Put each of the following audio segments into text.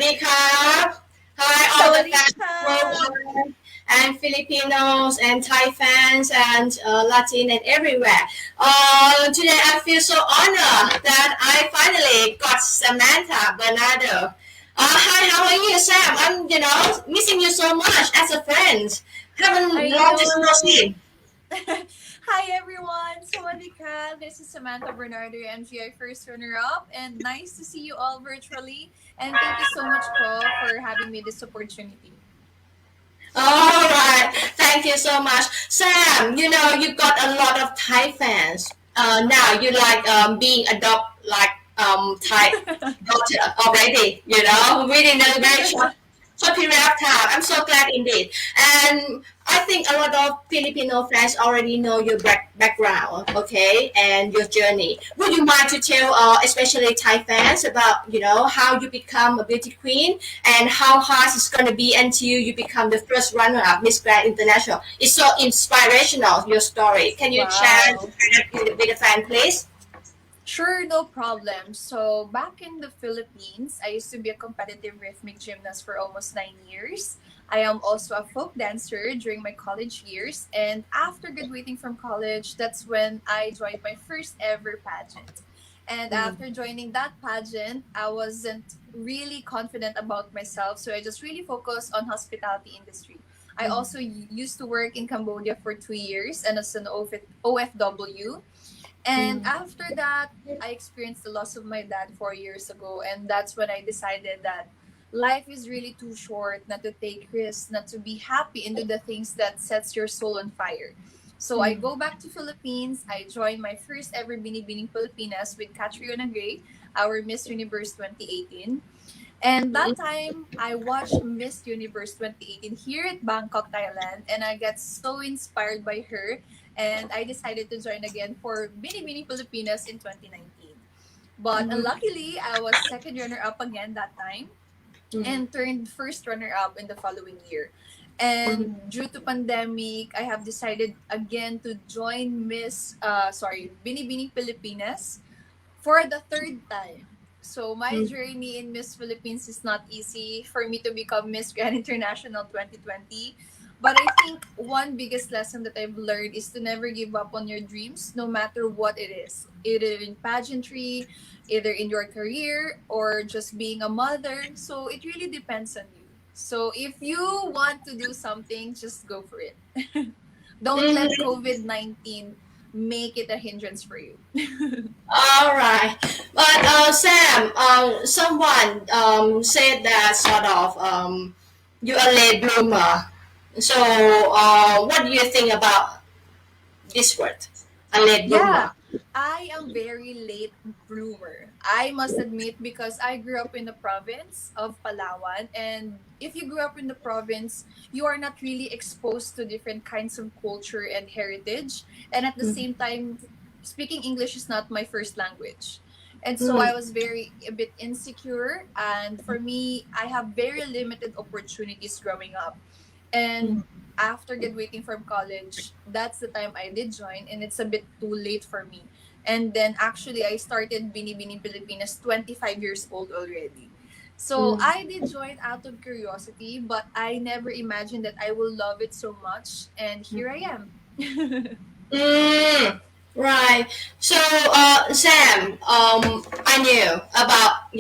ดีครับ Hi, all the สวัสดี fans ค่ะ worldwide and Filipinos and Thai fans and Latin and everywhere. Today I feel so honored that I finally got Samantha Bernado. Hi, how are you, Sam? I'm missing you so much as a friend. Haven't I long time no know. see. Hi everyone, Sawadika. This is Samantha Bernado, MGI first runner-up, and nice to see you all virtually. And thank you so much, Po, for having me this opportunity. All right, thank you so much, Sam. You got a lot of Thai fans. Now you like being adopt like Thai daughter already. Within a very short period of time. I'm so glad indeed, and I think a lot of Filipino fans already know your background, okay, and your journey. Would you mind to tell, especially Thai fans, about how you become a beauty queen and how hard it's going to be until you become the first runner-up Miss Grand International? It's so inspirational, your story. Can you share Wow. with the fan, please? Sure, no problem. So, back in the Philippines, I used to be a competitive rhythmic gymnast for almost 9 years. I am also a folk dancer during my college years. And after graduating from college, that's when I joined my first ever pageant. And after joining that pageant, I wasn't really confident about myself. So, I just really focused on hospitality industry. I also used to work in Cambodia for 2 years and as an OFW. And after that, I experienced the loss of my dad 4 years ago. And that's when I decided that life is really too short not to take risks, not to be happy and do the things that sets your soul on fire. So I go back to Philippines. I joined my first ever Binibining Pilipinas with Catriona Gray, our Miss Universe 2018. And that time, I watched Miss Universe 2018 here at Bangkok, Thailand, and I got so inspired by her. And I decided to join again for Bini Bini Pilipinas in 2019. But unluckily, I was second runner up again that time and turned first runner up in the following year. And due to pandemic, I have decided again to join Bini Bini Pilipinas for the third time. So my journey in Miss Philippines is not easy for me to become Miss Grand International 2020. But I think one biggest lesson that I've learned is to never give up on your dreams, no matter what it is. Either in pageantry, either in your career, or just being a mother. So it really depends on you. So if you want to do something, just go for it. Don't let COVID 19 make it a hindrance for you. All right, but Sam, someone said that sort of you're a late bloomer. So, what do you think about this word, a late Yeah, bloomer? I am very late bloomer. I must admit because I grew up in the province of Palawan, and if you grew up in the province, you are not really exposed to different kinds of culture and heritage, and at the same time, speaking English is not my first language. And so I was very a bit insecure, and for me, I have very limited opportunities growing up. And after graduating from college, that's the time I did join, and it's a bit too late for me. And then actually, I started Binibini Pilipinas 25 years old already. So I did join out of curiosity, but I never imagined that I will love it so much. And here I am. Mm, right. So, Sam, I knew about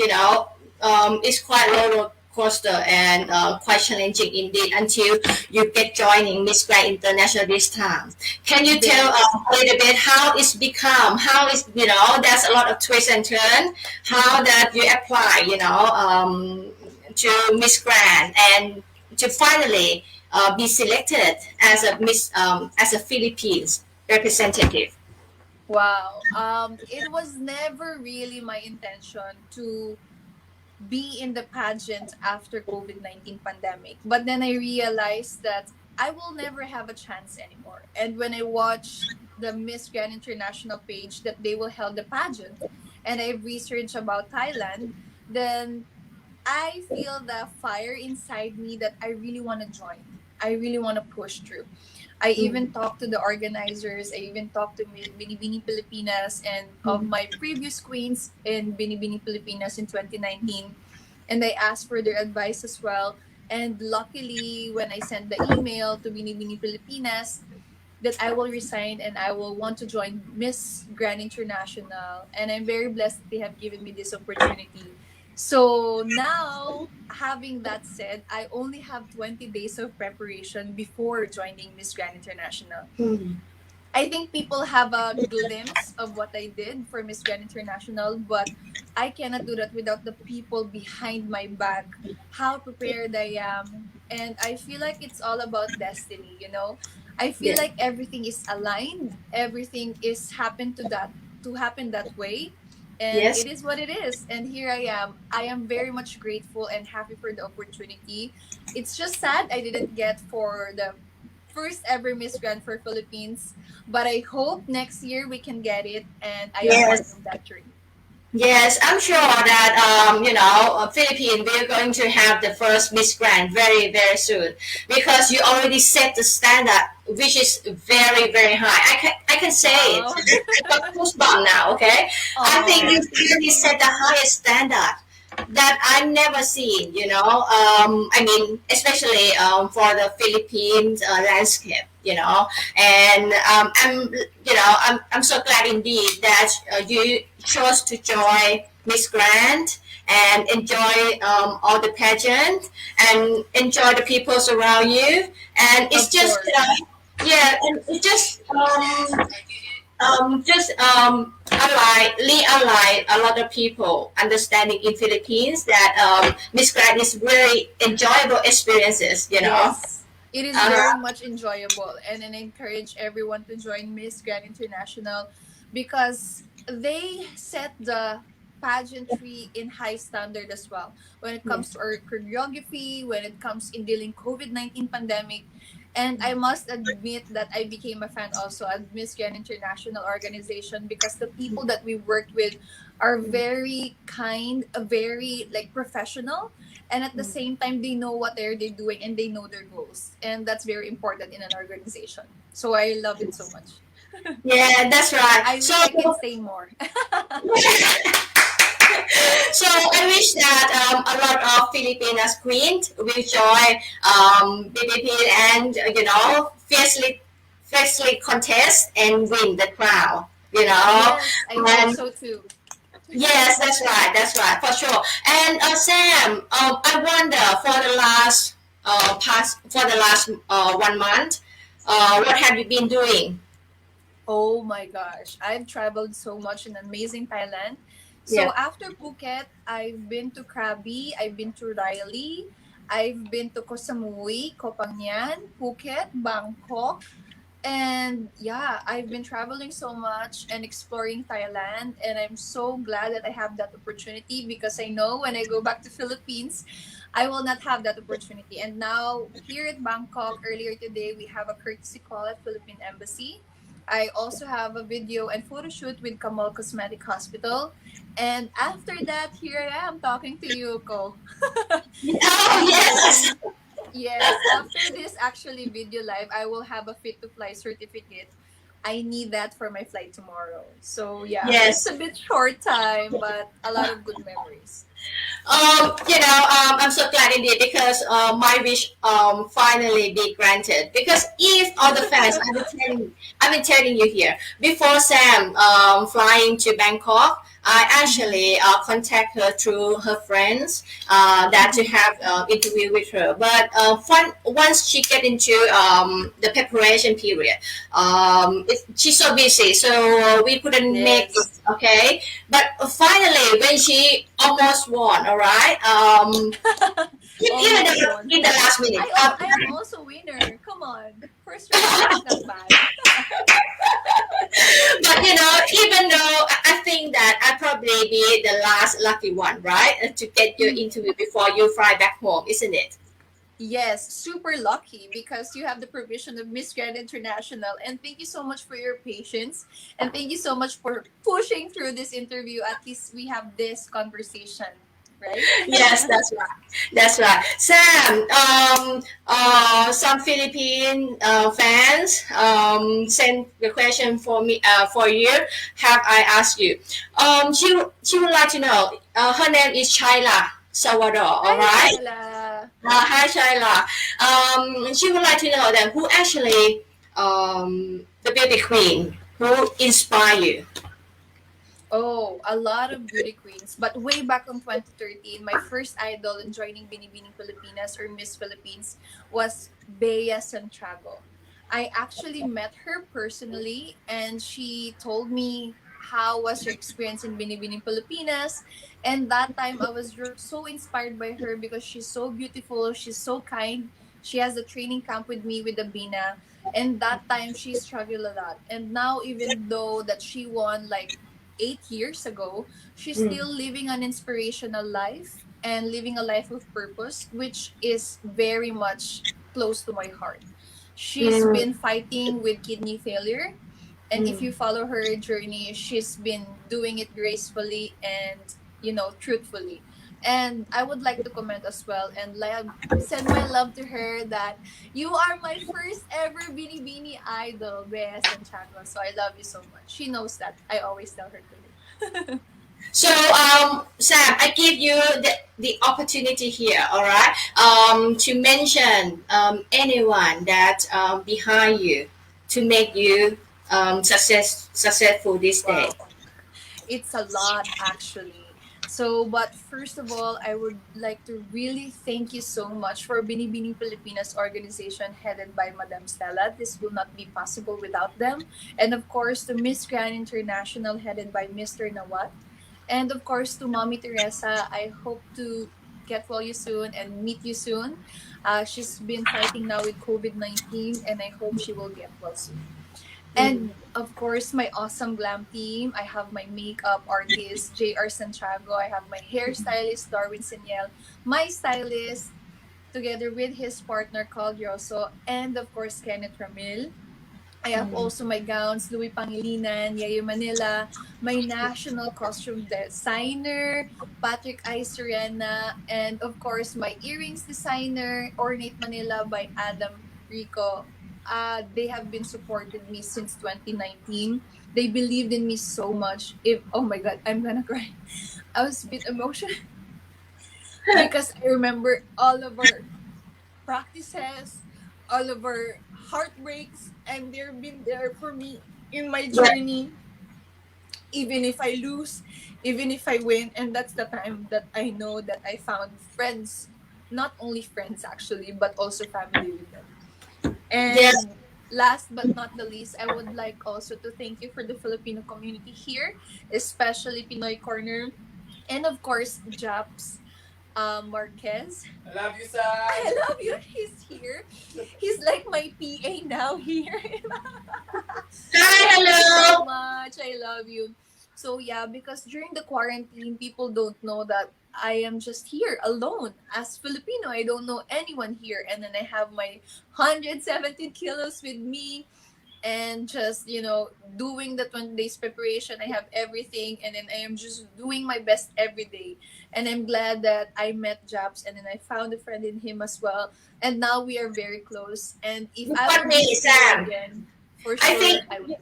it's quite roller coaster and quite challenging indeed until you get joining Miss Grand International this time. Can you tell Very. us a little bit how it's become? How is there's a lot of twist and turn. How that you apply to Miss Grand and to finally be selected as a Miss as a Philippines representative. Wow. It was never really my intention to be in the pageant after COVID-19 pandemic. But then I realized that I will never have a chance anymore. And when I watched the Miss Grand International page that they will hold the pageant and I researched about Thailand, then I feel the fire inside me that I really want to join. I really want to push through. I even talked to the organizers. I even talked to Binibini Pilipinas and of my previous queens in Binibini Pilipinas in 2019. and I asked for their advice as well. And luckily, when I sent the email to Bini Bini Pilipinas, that I will resign and I will want to join Miss Grand International. And I'm very blessed that they have given me this opportunity. So now, having that said, I only have 20 days of preparation before joining Miss Grand International. Mm. I think people have a glimpse of what I did for Miss Grand International, but I cannot do that without the people behind my back, how prepared I am. And I feel like it's all about destiny, you know? I feel Yeah. like everything is aligned, everything is happened to happen that way. And Yes. it is what it is. And here I am. I am very much grateful and happy for the opportunity. It's just sad I didn't get for the first ever Miss Grand for Philippines. But I hope next year we can get it, and I am part Yes. of that dream. Yes, I'm sure that Philippines, we're going to have the first Miss Grand very very soon because you already set the standard, which is very very high. I can say it. Wow. I got goosebumps now. Okay, I think Oh, you thank really set you. the highest standard that I've never seen. I mean, especially for the Philippines landscape. And I'm so glad indeed that you chose to join Miss Grant and enjoy all the pageant and enjoy the people around you. And it's Of just, course. yeah, and it's unlike a lot of people understanding in Philippines that Miss Grant is very enjoyable experiences. Yes. It is very Uh, much enjoyable, and I encourage everyone to join Miss Grand International because they set the pageantry in high standard as well when it yeah. comes to our choreography, when it comes in dealing COVID-19 pandemic. And I must admit that I became a fan also at Miss Grand International organization because the people that we worked with are very kind, very like professional, and at the same time they know what they're doing and they know their goals, and that's very important in an organization. So I love it so much. Yeah, that's right. I So, wish I can stay more. so I wish that a lot of Filipinas queens will join BBP and fiercely contest and win the crown. Yes, I hope And so too. yes, that's right for sure. And Sam, I wonder for the last 1 month, what have you been doing? Oh my gosh, I've traveled so much in amazing Thailand. So Yeah. after Phuket, I've been to Krabi, I've been to Riley, I've been to Koh Samui, Koh Phangan, Phuket, Bangkok. And yeah, I've been traveling so much and exploring Thailand, and I'm so glad that I have that opportunity because I know when I go back to Philippines, I will not have that opportunity. And now here at Bangkok, earlier today, we have a courtesy call at Philippine Embassy. I also have a video and photo shoot with Kamal Cosmetic Hospital. And after that, here I am talking to you, Ko. Oh yes. Yes, after this actually video live, I will have a fit to fly certificate. I need that for my flight tomorrow. So yeah, it's Yes. a bit short time, but a lot of good memories. I'm so glad indeed because my wish finally be granted. Because if all the fans, I've been telling you here before Sam flying to Bangkok, I Mhm. actually contact her through her friends that to Mhm. have interview with her. But once she get into the preparation period, she's so busy, so we couldn't make it. Yes. Okay, but finally, when she almost won, all right, even Almost the, won. in the last minute. I am also winner. Come on. First ranking is not bad. But even though I think that I probably be the last lucky one, right, to get your Mhm. interview before you fly back home, isn't it? Yes, super lucky because you have the provision of Miss Grand International. And thank you so much for your patience. And thank you so much for pushing through this interview. At least we have this conversation, right? Yes, that's right. That's right. Sam, some Philippine fans sent the question for me for you. Have I asked you? She would like to know. Her name is Shaila. Salvador. All Hi, right. Shaila. Hi, Shaila. She would like to know that who actually the beauty queen who inspire you. Oh, a lot of beauty queens. But way back in 2013, my first idol in joining Binibining Pilipinas or Miss Philippines was Bea Santiago. I actually met her personally and she told me how was her experience in Binibining Pilipinas. And that time I was so inspired by her because she's so beautiful, she's so kind. She has a training camp with me with Abina. And that time she struggled a lot. And now even though that she won like 8 years ago, she's Mm, still living an inspirational life and living a life of purpose, which is very much close to my heart. She's mm, been fighting with kidney failure. And if mm. you follow her journey, she's been doing it gracefully and, truthfully. And I would like to comment as well and send my love to her that you are my first ever Bini Bini idol, Bea Santiago. So I love you so much. She knows that. I always tell her to. So, Sam, I give you the opportunity here, all right, to mention anyone that behind you to make you successful this day. Wow. It's a lot actually. So, but first of all, I would like to really thank you so much for Binibining Pilipinas organization headed by Madam Stella. This will not be possible without them. And of course, to Miss Grand International headed by Mr. Noward. And of course, to Mommy Teresa, I hope to get well you soon and meet you soon. She's been fighting now with COVID-19 and I hope she will get well soon. Mm, And of course, my awesome glam team. I have my makeup artist, JR Santiago. I have my hairstylist, Darwin Seniel. My stylist, together with his partner, Carl Yoso. And of course, Kenneth Ramil. I have mm. also my gowns, Louis Pangilinan, Yayo Manila, my national costume designer, Patrick I. Serena, and of course my earrings designer, Ornate Manila by Adam Rico. They have been supported me since 2019. They believed in me so much. If oh my god, I'm gonna cry. I was a bit emotional because I remember all of our practices, all of our heartbreaks, and they've been there for me in my Yeah, journey, even if I lose, even if I win. And that's the time that I know that I found friends, not only friends actually, but also family with them. yeah, And last but not the least, I would like also to thank you for the Filipino community here, especially Pinoy Corner, and of course, Japs Marquez. I love you, Sai. I love you. He's here. He's like my PA now here. hi, Thank you so hello. much. I love you. So yeah, because during the quarantine, people don't know that I am just here alone. As Filipino, I don't know anyone here. And then I have my 117 kilos with me and just doing the 20 days preparation. I have everything and then I am just doing my best every day, and I'm glad that I met Jobs and then I found a friend in him as well, and now we are very close, and if You I got will me, meet you Sam. again, for I think sure I will.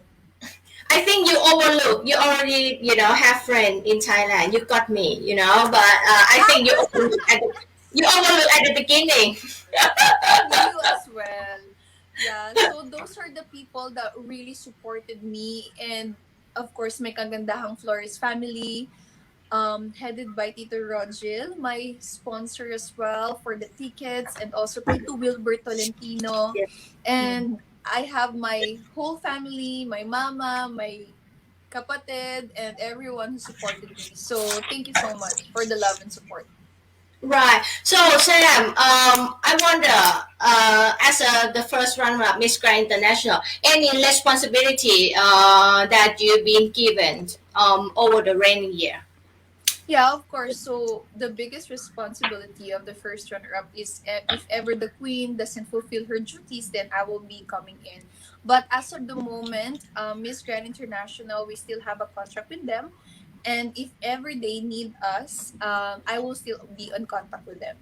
you overlook. You already, have friend in Thailand. You got me, but I think you overlook at the beginning. You as well. Yeah, so those are the people that really supported me, and of course my kagandahang Flores family, headed by Tito Rogil, my sponsor as well for the tickets, and also Tito Wilbert Tolentino. Yeah. Mm. And I have my whole family, my mama, my kapatid, and everyone who supported me. So thank you so much for the love and support. Right. So, Sam, I wonder, as the first runner-up Miss Grand International, any responsibility that you've been given over the reigning year? Yeah, of course. So the biggest responsibility of the first runner-up is if ever the queen doesn't fulfill her duties, then I will be coming in. But as of the moment, Miss Grand International, we still have a contract with them, and if ever they need us, I will still be on contact with them.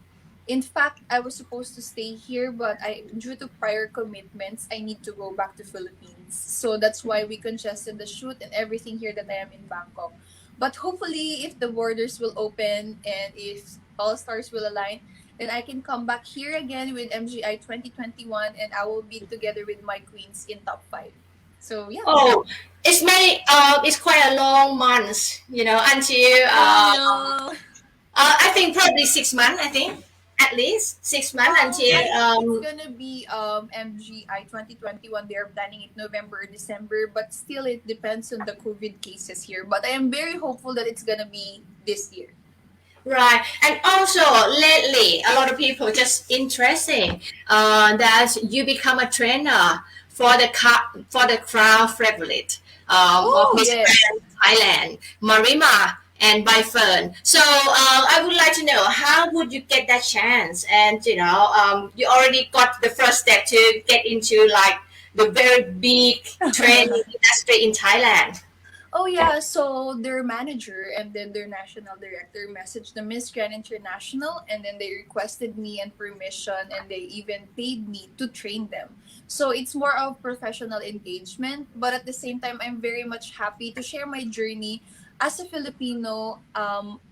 In fact, I was supposed to stay here, but due to prior commitments, I need to go back to Philippines. So that's why we congested the shoot and everything here that I am in Bangkok. But hopefully, if the borders will open and if all stars will align, then I can come back here again with MGI 2021, and I will be together with my queens in top 5. So yeah. Oh, it's quite a long months, until I know. I think probably 6 months. I think at least 6 months until I think it's gonna be MGI 2021. They're planning it November or December, but still it depends on the COVID cases here. But I am very hopeful that it's gonna be this year. right. And also lately, a lot of people just interesting that you become a trainer for the crowd favorite of Oh Miss yes. Grand Thailand, Marima and Byfern. So I would like to know how would you get that chance? And you already got the first step to get into like the very big training industry in Thailand. Oh yeah, so their manager and then their national director messaged the Miss Grand International, and then they requested me and permission, and they even paid me to train them. So it's more of professional engagement, but at the same time I'm very much happy to share my journey as a Filipino,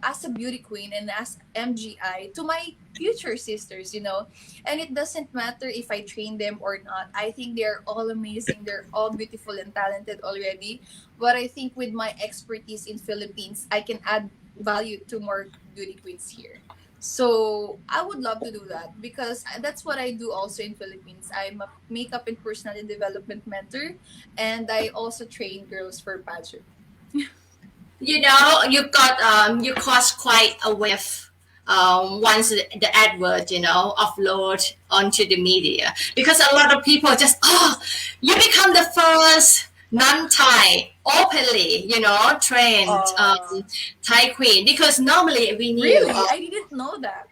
as a beauty queen and as MGI to my future sisters, And it doesn't matter if I train them or not. I think they're all amazing. They're all beautiful and talented already. But I think with my expertise in Philippines, I can add value to more beauty queens here. So I would love to do that because that's what I do also in Philippines. I'm a makeup and personality development mentor, and I also train girls for pageant. You caused quite a wave once the advert upload onto the media, because a lot of people just, you become the first non-Thai openly trained Oh, Thai queen, because normally we knew, really? I didn't know that.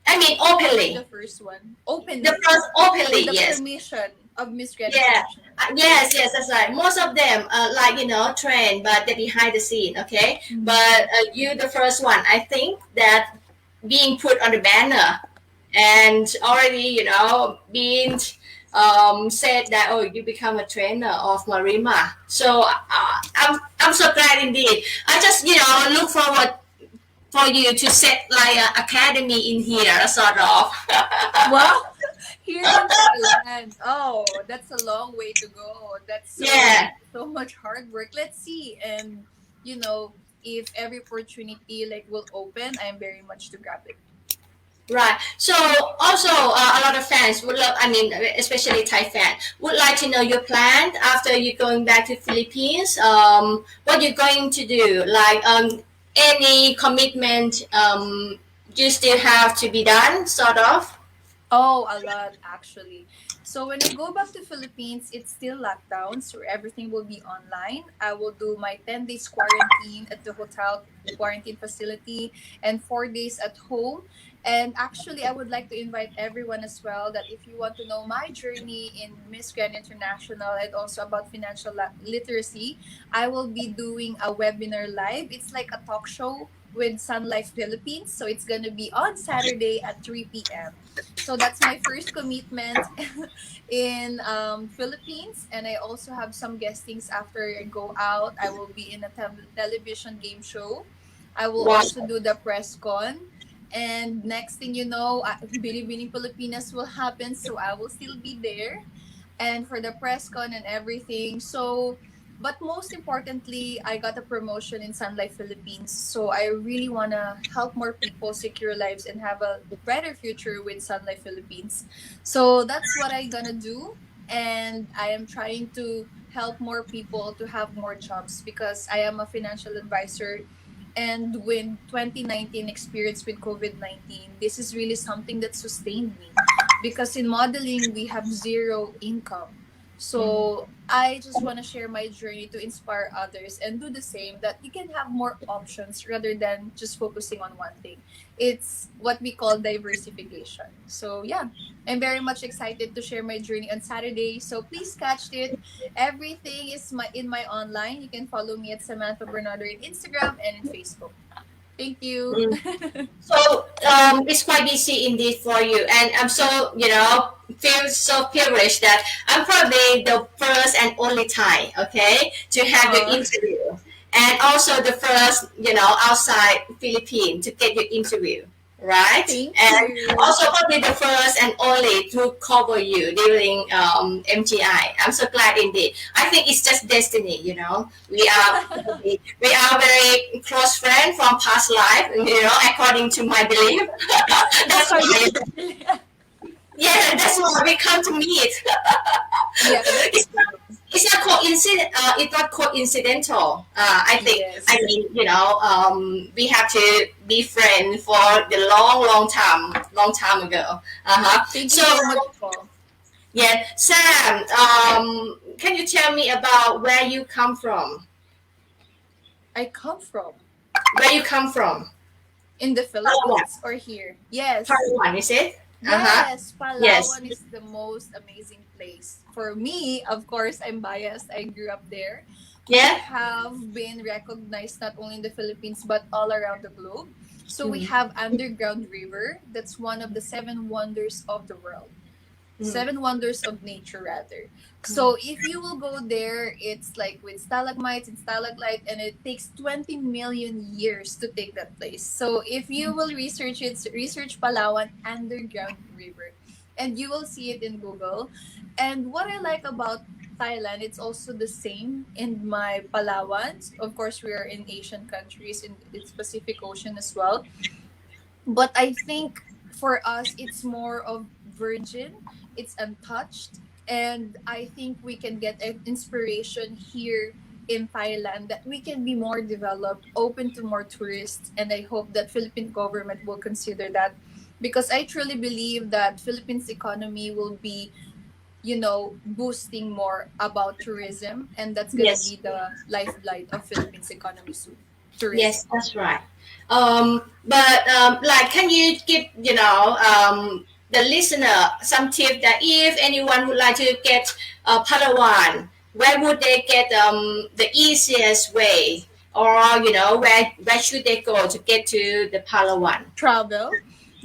I mean You were the openly, first one the openly first with openly, the yes. permission of Miss Grand Yeah, International. yes, that's right. Most of them, like train, but they're behind the scene. Okay, Mhm. but you, the first one, I think that being put on the banner and already, being said that, oh, you become a trainer of Marima. So I'm so glad indeed. I just look forward for you to set like an academy in here, sort of. Wow, here in Thailand. Oh, that's a long way to go. That's Yeah. so much hard work. Let's see, and you know, if every opportunity like will open, I'm very much to grab it. Right. So also a lot of fans would love, I mean, especially Thai fan, would like to know your plan after you going back to Philippines. What you're going to do? Like any commitment you still have to be done, sort of. Oh, a lot actually. So when I go back to Philippines, it's still lockdown, so everything will be online. I will do my 10 days quarantine at the hotel quarantine facility and 4 days at home. And actually, I would like to invite everyone as well that if you want to know my journey in Miss Grand International and also about financial literacy, I will be doing a webinar live. It's like a talk show with Sun Life Philippines. So it's going to be on Saturday at 3 p.m. So that's my first commitment in Philippines, and I also have some guestings after I go out. I will be in a television game show. I will Wow. also do the press con. And next thing you know, Binibining Pilipinas will happen, so I will still be there and for the press con and everything. So, but most importantly, I got a promotion in Sun Life Philippines. So I really want to help more people secure lives and have a better future with Sun Life Philippines. So that's what I gonna do. And I am trying to help more people to have more jobs because I am a financial advisor. And when 2019 experience with COVID-19, this is really something that sustained me because in modeling we have zero income. So I just want to share my journey to inspire others and do the same, that you can have more options rather than just focusing on one thing. It's what we call diversification. So yeah, I'm very much excited to share my journey on Saturday. So please catch it. Everything is in my online. You can follow me at Samantha Bernado in Instagram and in Facebook. Thank you. So it's quite busy indeed for you, and I'm so feel so privileged that I'm probably the first and only Thai, okay, to have your Oh, interview, and also the first outside Philippines to get your interview. right? Thank And you. also probably the first and only to cover you during MGI. I'm so glad indeed. I think it's just destiny, you know. We are very close friends from past life, you know, according to my belief. That's According why, to the yeah, that's why we come to meet. Yeah, that's it's not, true. it's not coincident. It's not coincidental. I think. I Yes. mean, you know, we have to be friends for the long, long time ago. Thank you So so much, Paul. yeah, Sam. Can you tell me about where you come from? I come from Where you come from? in the Palawan. Philippines or here? Yes. Palawan, is it? Uh huh. Yes, Yes. Palawan is the most amazing place. For me, of course, I'm biased. I grew up there. We Yeah. have been recognized not only in the Philippines but all around the globe. So we Mm. have underground river. That's one of the seven wonders of the world. Mm. Seven wonders of nature rather. Mm. So if you will go there, it's like with stalagmites and stalagmite, and it takes 20 million years to take that place. So if you will research it, research Palawan underground river, and you will see it in Google. And what I like about Thailand, it's also the same in my Palawan. Of course, we are in Asian countries in its Pacific Ocean as well, but I think for us it's more of virgin, it's untouched, and I think we can get an inspiration here in Thailand that we can be more developed, open to more tourists, and I hope that Philippine government will consider that, because I truly believe that Philippines economy will be, boosting more about tourism, and that's going to Yes. be the lifeblood of Philippines economy soon. Tourism. Yes, that's right. But like, can you give the listener some tip that if anyone would like to get Palawan, where would they get the easiest way, or where should they go to get to the Palawan? Travel.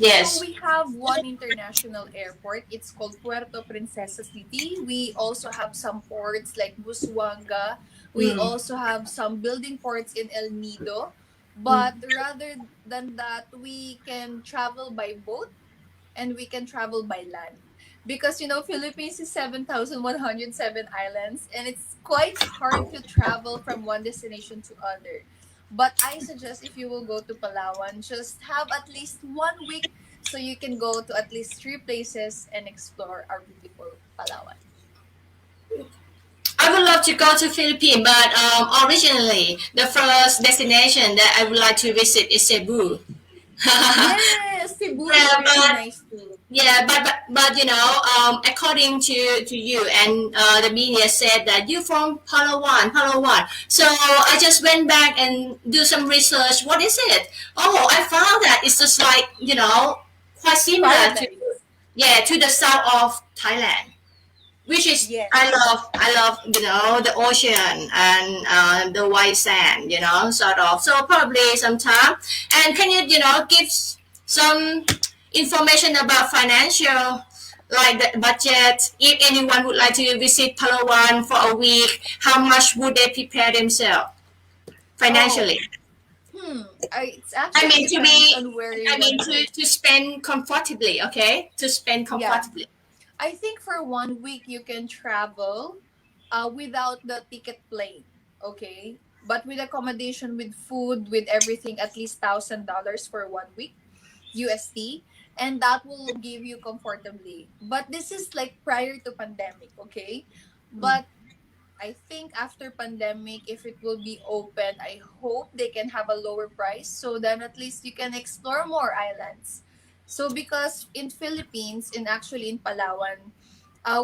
So Yes. we have one international airport. It's called Puerto Princesa City. We also have some ports like Busuanga. We Mm, also have some building ports in El Nido. mm. But rather than that, we can travel by boat and we can travel by land. Because Philippines is 7,107 islands, and it's quite hard to travel from one destination to other. But I suggest if you will go to Palawan, just have at least 1 week so you can go to at least three places and explore our beautiful Palawan. I would love to go to Philippines, but originally the first destination that I would like to visit is Cebu. Yes, Cebu is Yeah, really but nice too. yeah, but according to you and the media said that you from Palawan, Palawan. So I just went back and do some research. What is it? Oh, I found that it's just like quite similar to Paradise. to the south of Thailand, which is Yes. I love the ocean and the white sand, sort of. So probably sometime. And can you give some information about financial, like the budget? If anyone would like to visit Palawan for a week, how much would they prepare themselves Oh, financially? it's I actually mean to depends be, on where I you want mean to go. to spend comfortably. Okay, to spend Yeah. comfortably. I think for 1 week you can travel without the ticket plane, okay? But with accommodation, with food, with everything, at least $1,000 for 1 week USD, and that will give you comfortably. But this is like prior to pandemic, okay? Mm. But I think after pandemic, if it will be open, I hope they can have a lower price so then at least you can explore more islands. So because in Philippines and actually in Palawan,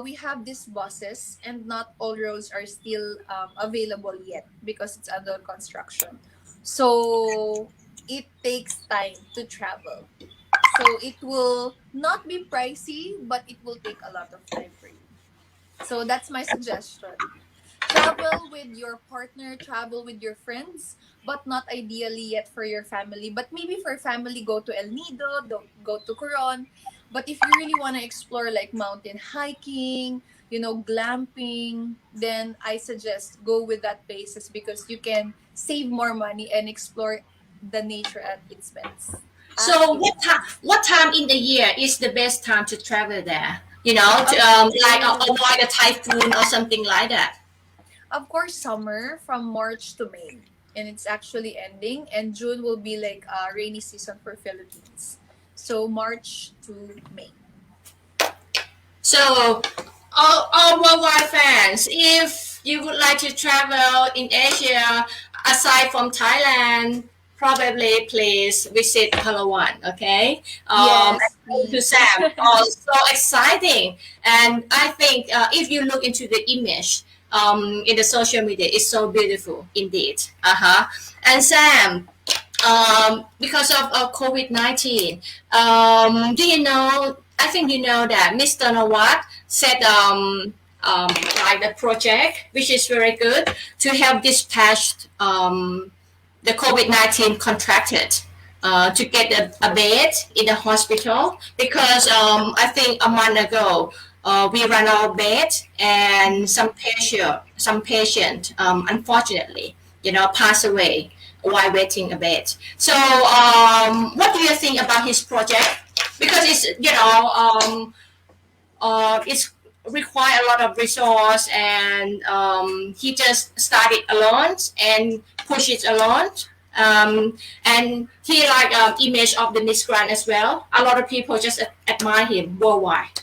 we have these buses and not all roads are still available yet because it's under construction. So it takes time to travel. So it will not be pricey, but it will take a lot of time for you. So that's my suggestion. Travel with your partner, travel with your friends, but not ideally yet for your family. But maybe for family, go to El Nido, go to Coron. But if you really want to explore like mountain hiking, glamping, then I suggest go with that basis because you can save more money and explore the nature at its best. So Asking. what time in the year is the best time to travel there? Of Like course, avoid a typhoon or something like that. of course, summer from March to May, and it's actually ending. And June will be like a rainy season for Philippines. So March to May. So, all worldwide fans, if you would like to travel in Asia, aside from Thailand, probably please visit Palawan, okay? Yes, And to please. Sam, oh, so exciting. And I think if you look into the image in the social media, it's so beautiful indeed. Uh-huh. And Sam, because of COVID-19. Do you know? I think you know that Mr. Noward said like the project, which is very good to help dispatch the COVID-19 contracted. To get a bed in the hospital because I think a month ago we ran out of bed and some patient unfortunately passed away while waiting a bed. So what do you think about his project? Because it's require a lot of resource and he just started alone and push it alone. And he like image of the Miss Grand as well. A lot of people just admire him worldwide.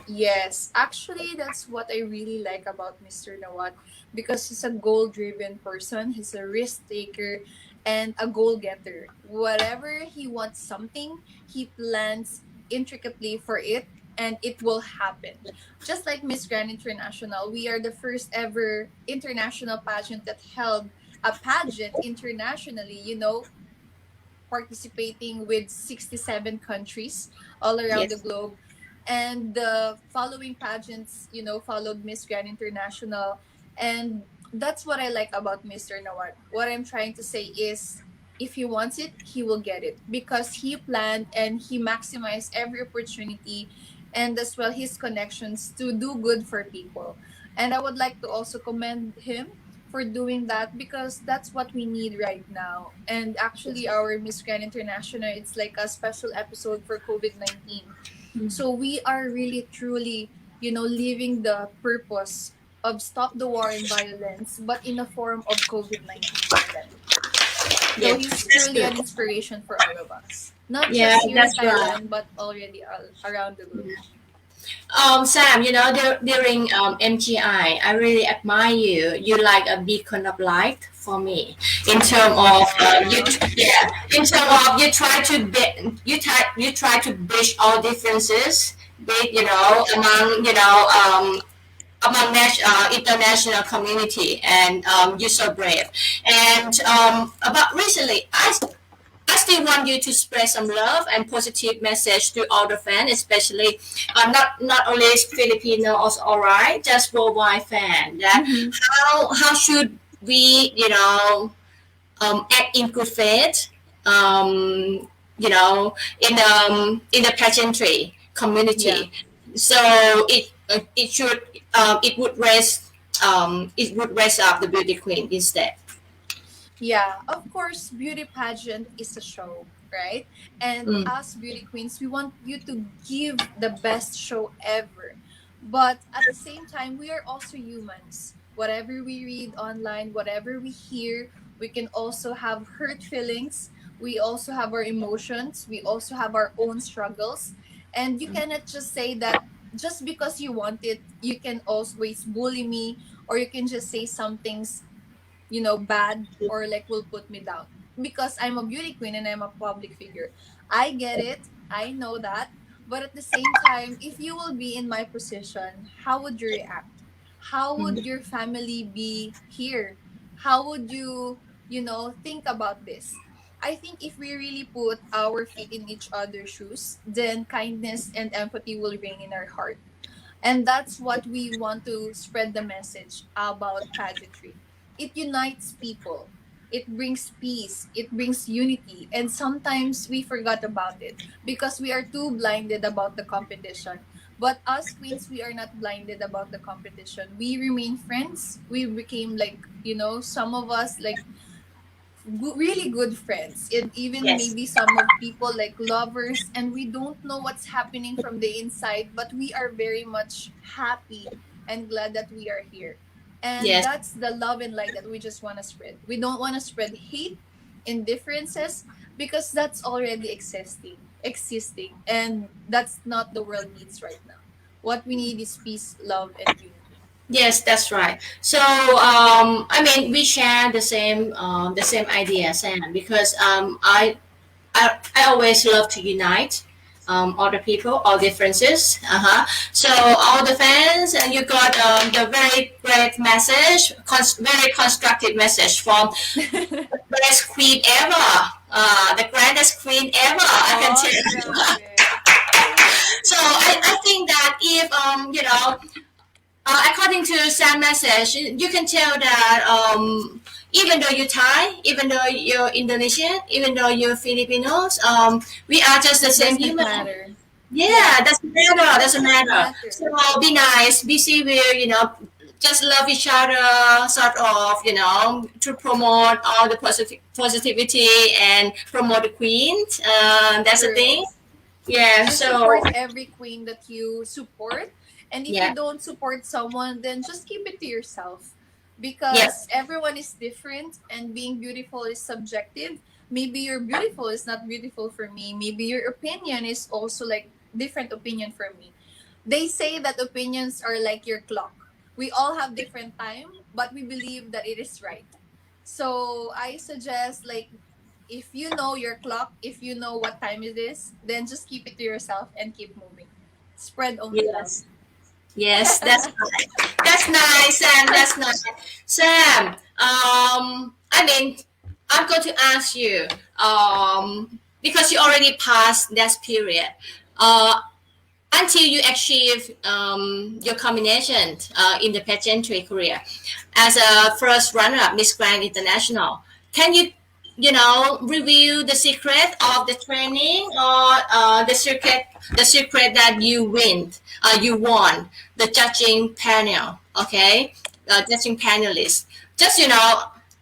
Yes, actually, that's what I really like about Mr. Nawat because he's a goal driven person, he's a risk taker, and a goal getter. Whatever he wants something, he plans intricately for it and it will happen. Just like Miss Grand International, we are the first ever international pageant that held a pageant internationally, participating with 67 countries all around the Yes. globe. And the following pageants, followed Miss Grand International. And that's what I like about Mr. Nawad. What I'm trying to say is if he wants it, he will get it because he planned and he maximized every opportunity and as well his connections to do good for people. And I would like to also commend him for doing that because that's what we need right now. And actually, our Miss Grand International, it's like a special episode for COVID-19. So we are really truly, living the purpose of stop the war and violence, but in the form of COVID-19 pandemic. So he's Yes, that's truly good. an inspiration for all of us. Not Yeah, just here in that's right. Thailand, but already all around the globe. Sam, during MGI, I really admire you. You like a beacon of light for me. In terms of you, Aww. yeah. In terms of you try to bridge all differences, among international community, and you're so brave. And about recently, I still want you to spread some love and positive message to all the fans, especially not only Filipino, also all right, just worldwide fan. That Mm-hmm. how should we act in good faith, um, in the pageantry Yeah. community. So it would raise up the beauty queen instead. Yeah, of course, beauty pageant is a show, right? And Mm, as beauty queens, we want you to give the best show ever. But at the same time, we are also humans. Whatever we read online, whatever we hear, we can also have hurt feelings. We also have our emotions. We also have our own struggles. And you cannot just say that just because you want it, you can always bully me or you can just say some things bad or like will put me down because I'm a beauty queen and I'm a public figure. I get it. I know that. But at the same time, if you will be in my position, how would you react? How would your family be here? How would you think about this? I think if we really put our feet in each other's shoes, then kindness and empathy will ring in our heart. And that's what we want to spread the message about pageantry. It unites people. It brings peace. It brings unity. And sometimes we forgot about it because we are too blinded about the competition. But us queens, we are not blinded about the competition. We remain friends. We became like, some of us like really good friends, and even Yes. maybe some of people like lovers, and we don't know what's happening from the inside, but we are very much happy and glad that we are here. And Yes. that's the love and light that we just want to spread. We don't want to spread hate, indifferences, because that's already existing, and that's not the world needs right now. What we need is peace, love, and unity. Yes, that's right. So, I mean, we share the same idea, Sam, because I always love to unite all the people, all differences. So all the fans, and you got the very great message, very constructive message from the best queen ever, the grandest queen ever. I can Oh, tell. grabe. So I think that if according to Sam message, you can tell that even though you're Thai, even though you're Indonesian, even though you're Filipinos, we are just the That same doesn't human. matter. Yeah, Yeah, doesn't matter. Doesn't doesn't matter. matter. So be nice, be civil. Just love each other, sort of. To promote all the positivity and promote the queens. That's the thing. True. Yeah. Just So support every queen that you support. And if you yeah, don't support someone, then just keep it to yourself. yeah, Because everyone is different and being beautiful is subjective. Maybe your beautiful is not beautiful for me. Maybe your opinion is also like different opinion for me. They say that opinions are like your clock. We all have different time, but we believe that it is right. So I suggest, like, if you know your clock, if you know what time it is, then just keep it to yourself and keep moving. Spread only love. yes. Yes, that's right. That's nice, Sam. That's nice. Sam, I mean, I'm going to ask you, because you already passed that period, uh, until you achieve your combination in the pageantry career as a first runner-up Miss Grand International. Can you, reveal the secret of the training, or the secret that you won the judging panel, okay, judging panelists. Just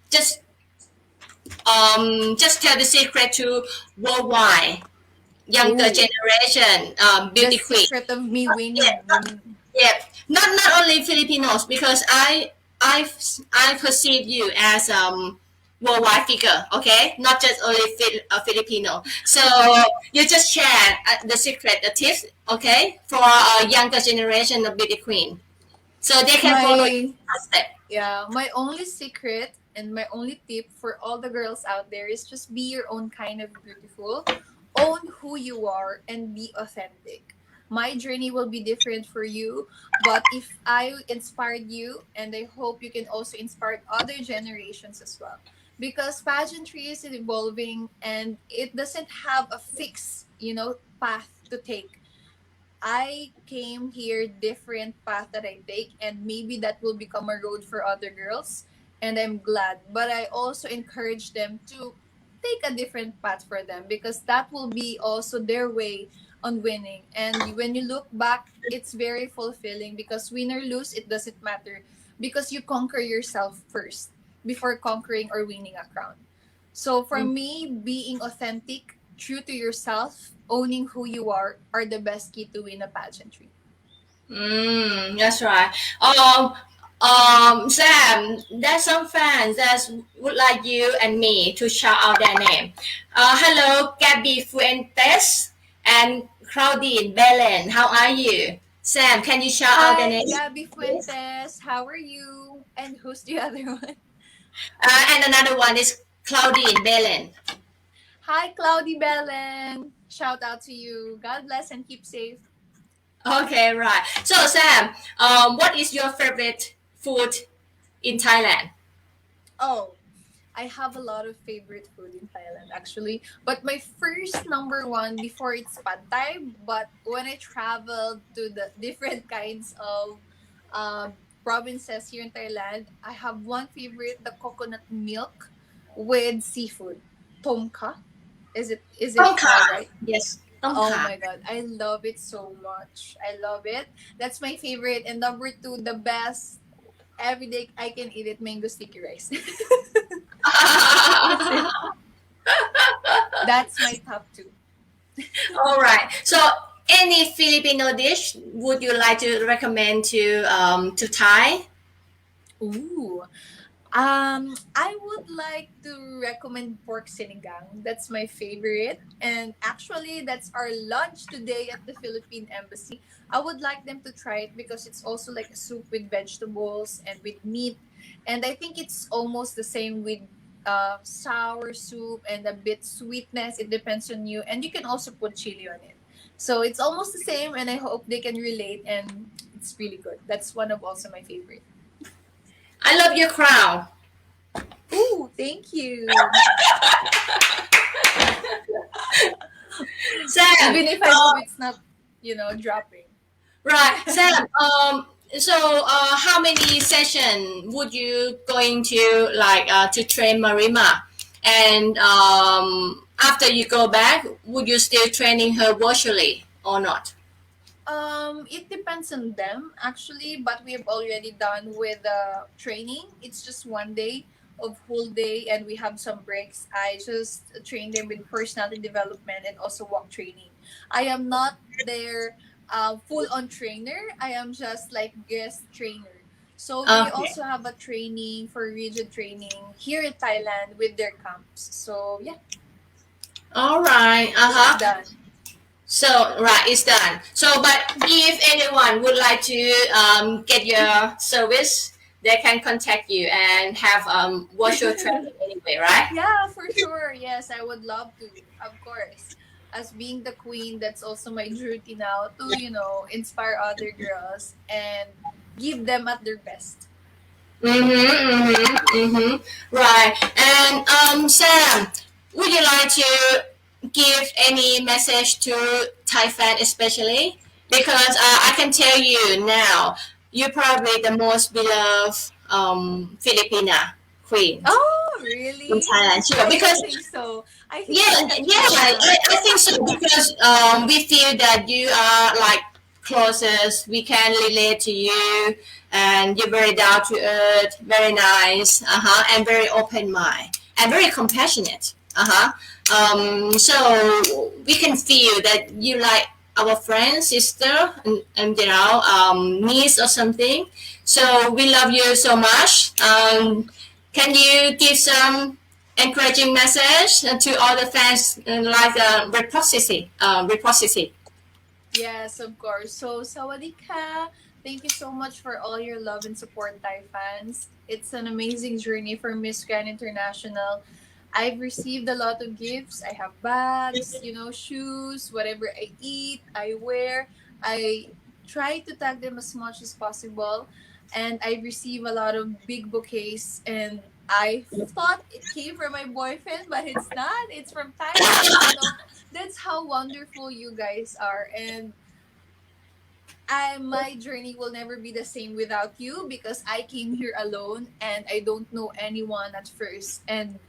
just just tell the secret to worldwide younger Ooh, generation the beauty queen. secret of me Yeah, winning. yeah, not only Filipinos, because I perceive you as worldwide figure, okay, not just only Filipino. So you just share the secret, the tips, okay, for a younger generation of beauty queen, so they can follow My your step. Yeah, my only secret and my only tip for all the girls out there is just be your own kind of beautiful. Own who you are and be authentic. My journey will be different for you, but if I inspired you, and I hope you can also inspire other generations as well. Because pageantry is evolving and it doesn't have a fixed, path to take. I came here different path that I take, and maybe that will become a road for other girls, and I'm glad. But I also encourage them to take a different path for them, because that will be also their way on winning. And when you look back, it's very fulfilling, because win or lose, it doesn't matter, because you conquer yourself first before conquering or winning a crown. So for Mm. me, being authentic, true to yourself, owning who you are the best key to win a pageantry. That's right. Sam, there's some fans that would like you and me to shout out their name. Hello, Gabby Fuentes and Claudine Belen. How are you? Sam, can you shout out their Hi, name, Gabby please? Fuentes. How are you? And who's the other one? And another one is Claudine Belen. Hi, Cloudy Belen. Shout out to you. God bless and keep safe. Okay, right. So, Sam, what is your favorite food in Thailand? Oh, I have a lot of favorite food in Thailand actually, but my first number one before it's pad thai. But when I traveled to the different kinds of provinces here in Thailand, I have one favorite: the coconut milk with seafood, tomka. Is it Tongka. right? Yes, Oh Tongka. my god, I love it so much. I love it. That's my favorite. And number two, the best every day I can eat it: mango sticky rice. That's it. That's my top two. All right. So, any Filipino dish would you like to recommend to Thai? Ooh. I would like to recommend pork sinigang. That's my favorite. And actually, that's our lunch today at the Philippine Embassy. I would like them to try it because it's also like a soup with vegetables and with meat. And I think it's almost the same with sour soup and a bit sweetness. It depends on you. And you can also put chili on it. So it's almost the same, and I hope they can relate. And it's really good. That's one of also my favorite. I love your crown. Ooh, thank you. Sam, Even if I hope it's not, dropping. right, Sam. So, how many session would you going to to train Marima? And after you go back, would you still training her virtually or not? It depends on them actually, but we have already done with training. It's just 1 day of whole day, and we have some breaks. I just train them with personality development and also walk training. I am not their full on trainer. I am just like guest trainer. So they Okay. also have a training for rigid training here in Thailand with their camps. So yeah, All right. Uh it's huh. done. So right, it's done. So, but if anyone would like to get your service, they can contact you and have virtual training anyway, right? Yeah, for sure. Yes, I would love to. Of course. As being the queen, that's also my duty now to, inspire other girls and give them at their best. Right. And Sam, would you like to give any message to Thai fan especially? Because I can tell you now, you're probably the most beloved Filipina queen Oh, in really? Thailand. Sure. I don't Because think so. I think yeah, I'm yeah, judgmental. I think so because we feel that you are like closest. We can relate to you, and you're very down to earth, very nice, and very open mind, and very compassionate. So we can feel that you like our friend, sister, and niece or something. So we love you so much. Can you give some encouraging message to all the fans reciprocity? Reciprocity. Yes, of course. So, Sawadika, thank you so much for all your love and support, Thai fans. It's an amazing journey for Miss Grand International. I've received a lot of gifts. I have bags, shoes, whatever I eat, I wear. I try to tag them as much as possible. And I receive a lot of big bouquets. And I thought it came from my boyfriend, but it's not. It's from Thailand. That's how wonderful you guys are. And my journey will never be the same without you because I came here alone and I don't know anyone at first. And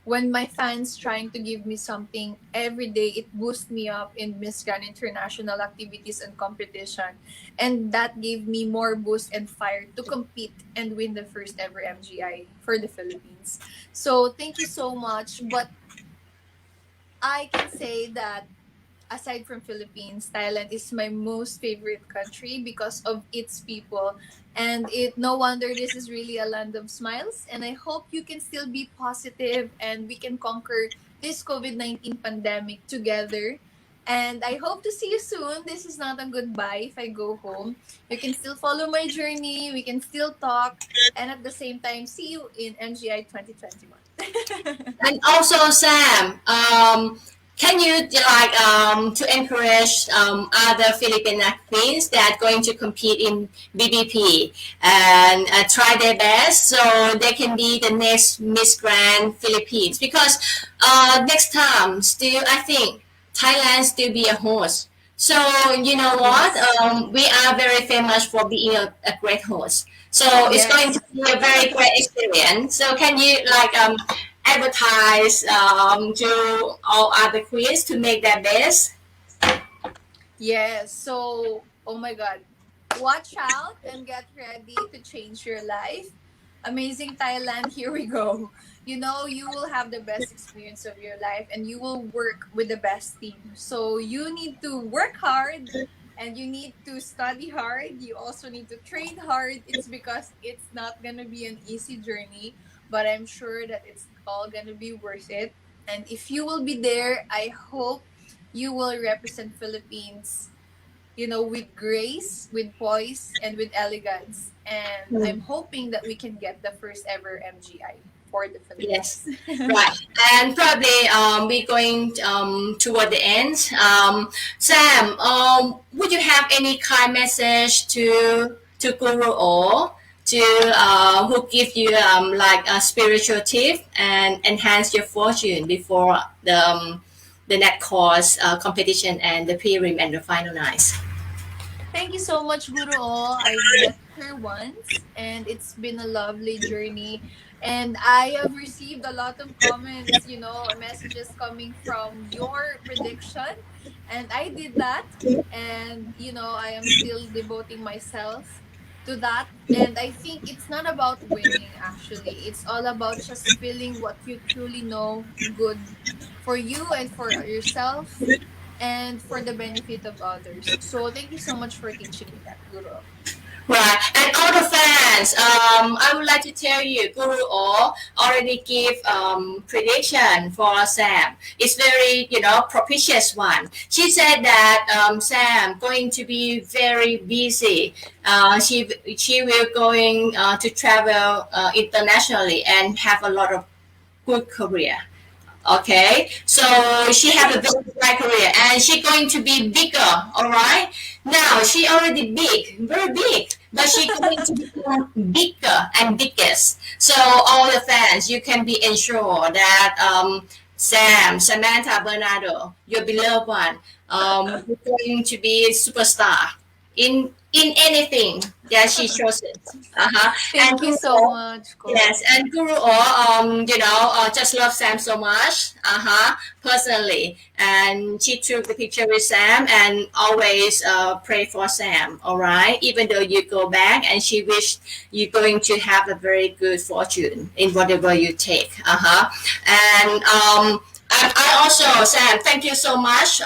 when my fans trying to give me something every day, it boosts me up in Miss Grand International activities and competition. And that gave me more boost and fire to compete and win the first ever MGI for the Philippines. So thank you so much. But I can say that aside from Philippines, Thailand is my most favorite country because of its people. And it no wonder this is really a land of smiles. And I hope you can still be positive and we can conquer this COVID-19 pandemic together. And I hope to see you soon. This is not a goodbye if I go home. You can still follow my journey. We can still talk. And at the same time, see you in MGI 2021. And also, Sam, can you to encourage other Filipino queens that are going to compete in BBP and try their best so they can be the next Miss Grand Philippines? Because next time, still I think Thailand still be a host. So you know what? Yes. We are very famous for being a great host. So it's going to Yes. be a very great experience. So can you advertise to all other queens to make their best? Yes. So, oh my God. Watch out and get ready to change your life. Amazing Thailand, here we go. You know, you will have the best experience of your life and you will work with the best team. So you need to work hard and you need to study hard. You also need to train hard. It's because it's not going to be an easy journey, but I'm sure that it's all going to be worth it. And if you will be there, I hope you will represent Philippines, you know, with grace, with poise, and with elegance. And I'm hoping that we can get the first ever MGI for the Yes, Philippines. right. And probably we're going toward the end. Sam, would you have any kind message to Guru or to who give you like a spiritual tip and enhance your fortune before the net course competition and the prelim and the final nights? Thank you so much, Guru. I've met her once, and it's been a lovely journey. And I have received a lot of comments, you know, messages coming from your prediction. And I did that. And, you know, I am still devoting myself to that. And I think it's not about winning, actually. It's all about just feeling what you truly know good for you and for yourself and for the benefit of others. So thank you so much for teaching me that, Guru. Right, and all the fans, I would like to tell you, Guru O already give prediction for Sam. It's very, propitious one. She said that Sam going to be very busy. She will going to travel internationally and have a lot of good career. Okay, so she have a very bright career and she going to be bigger. All right, now she already big, very big, but she going to become bigger and biggest. So all the fans, you can be ensured that Samantha Bernado, your beloved one, is going to be a superstar in anything that she shows it. Uh-huh. And Thank you so much, yes, Ko. and Guru just love Sam so much, personally. And she took the picture with Sam and always pray for Sam, all right? Even though you go back and she wished you're going to have a very good fortune in whatever you take, And I also, Sam, thank you so much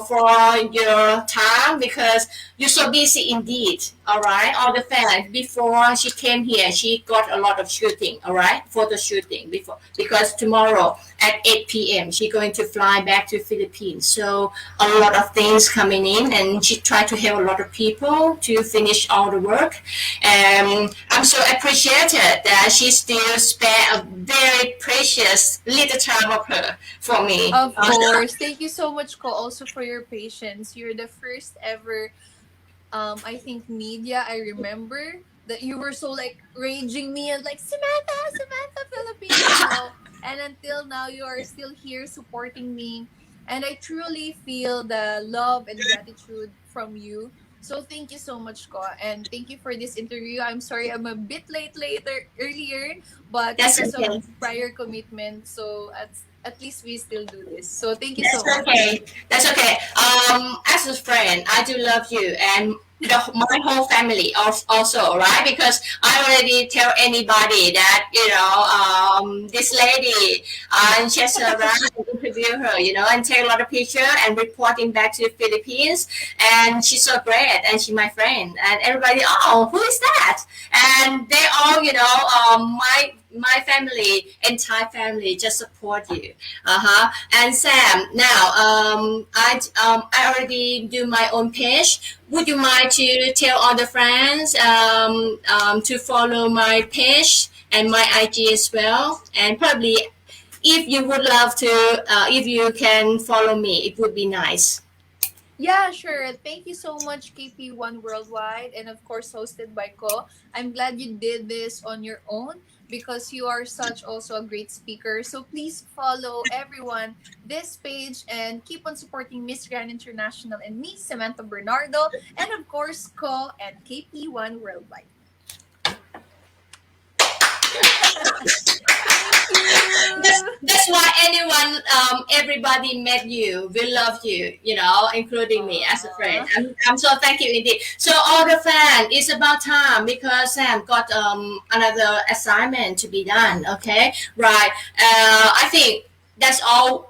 for your time because you're so busy indeed. All right, all the fans. Before she came here, she got a lot of shooting. All right, photo shooting before because tomorrow at 8 p.m. she's going to fly back to Philippines. So a lot of things coming in, and she tried to help a lot of people to finish all the work. And I'm so appreciated that she still spare a very precious little time of her for me. Of course. Thank you so much, Ko, also for your patience. You're the first ever, I think, media I remember that you were so like raging me and like, Samantha, Philippines, you know. And until now, you are still here supporting me. And I truly feel the love and gratitude from you. So thank you so much, Ko. And thank you for this interview. I'm sorry I'm a bit earlier, but That's because of okay. prior commitment, so at least we still do this. So thank you That's so much. okay. That's okay. As a friend, I do love you and my whole family also, right? Because I already tell anybody that this lady in Chester, right? Interview her, and take a lot of picture and reporting back to the Philippines. And she's so great, and she's my friend, and everybody, oh, who is that? And they all, my family, entire family, just support you. And Sam, now I already do my own page. Would you mind to tell all the friends to follow my page and my IG as well? And probably, if you would love to, if you can follow me, it would be nice. Yeah, sure. Thank you so much, KP1 Worldwide, and of course, hosted by Ko. I'm glad you did this on your own because you are such also a great speaker. So please follow everyone this page and keep on supporting Miss Grand International and me, Samantha Bernardo, and of course, Ko and KP1 Worldwide. you. That's why anyone, everybody met you, will love you, including me as a friend. Aw. I'm so thank you indeed. So all the fans, it's about time because Sam got another assignment to be done. Okay, right. I think that's all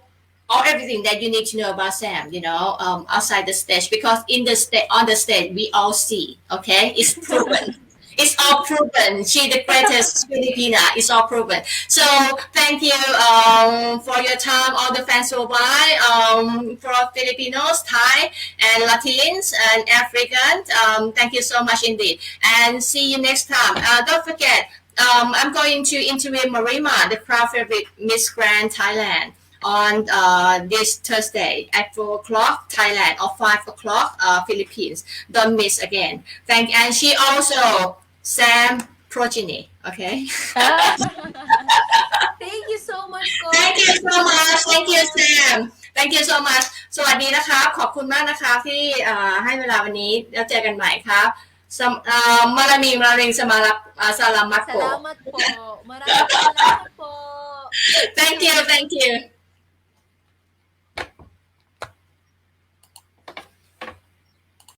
everything that you need to know about Sam, outside the stage because in the stage on the stage we all see, okay, it's proven. It's all proven. She the greatest Filipina. It's all proven. So thank you for your time, all the fans worldwide, for Filipinos, Thai, and Latins and Africans. Thank you so much indeed, and see you next time. Don't forget, I'm going to interview Marima, the crowd favorite Miss Grand Thailand on this Thursday at 4 o'clock Thailand or 5 o'clock Philippines. Don't miss again. And she also Sam progeny. Okay. Thank you so much, Thank you Coach. so much. Thank you Sam. Thank you so much สวัสดีนะครับขอบคุณมากนะครับที่ให้เวลาวันนี้แล้วเจอกันใหม่ครับมารามิงสมารับสลามัตโก Salamat po. Maraming salamat po. Thank you.